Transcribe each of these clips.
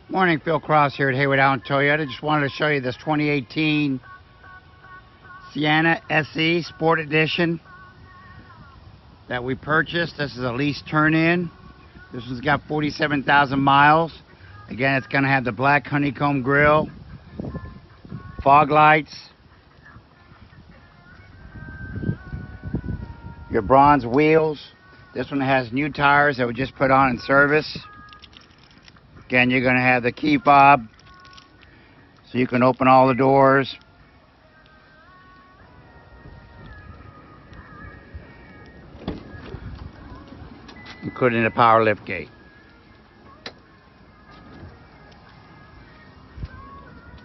Morning, Phil Cross here at Heyward Toyota. Just wanted to show you this 2018 Sienna SE Sport Edition that we purchased. This is a lease turn-in. This one's got 47,000 miles. Again, it's going to have the black honeycomb grille, fog lights, your bronze wheels. This one has new tires that we just put on in service. Again, you're going to have the key fob, so you can open all the doors. Including the power lift gate.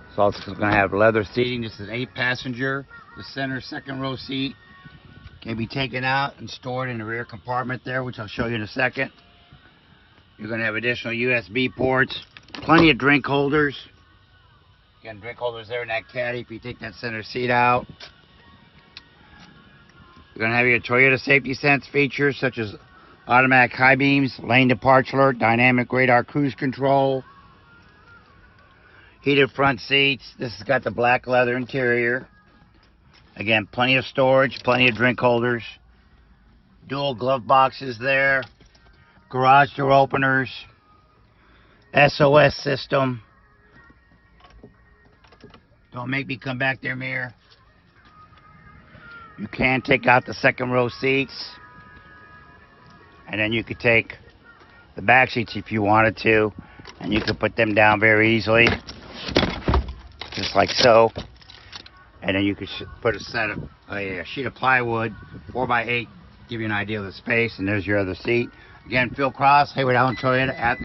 It's also going to have leather seating. This is an 8-passenger. The center second row seat can be taken out and stored in the rear compartment there, which I'll show you in a second. You're going to have additional USB ports, plenty of drink holders. Again, drink holders there in that caddy if you take that center seat out. You're going to have your Toyota Safety Sense features such as automatic high beams, lane departure alert, dynamic radar cruise control, heated front seats. This has got the black leather interior. Again, plenty of storage, plenty of drink holders, dual glove boxes there, garage door openers, SOS system. Don't make me come back there, mirror. You can take out the second row seats, and then you could take the back seats if you wanted to, and you could put them down very easily, just like so. And then you could put a sheet of plywood, 4x8, give you an idea of the space. And there's your other seat. Again, Phil Cross, Heyward Toyota at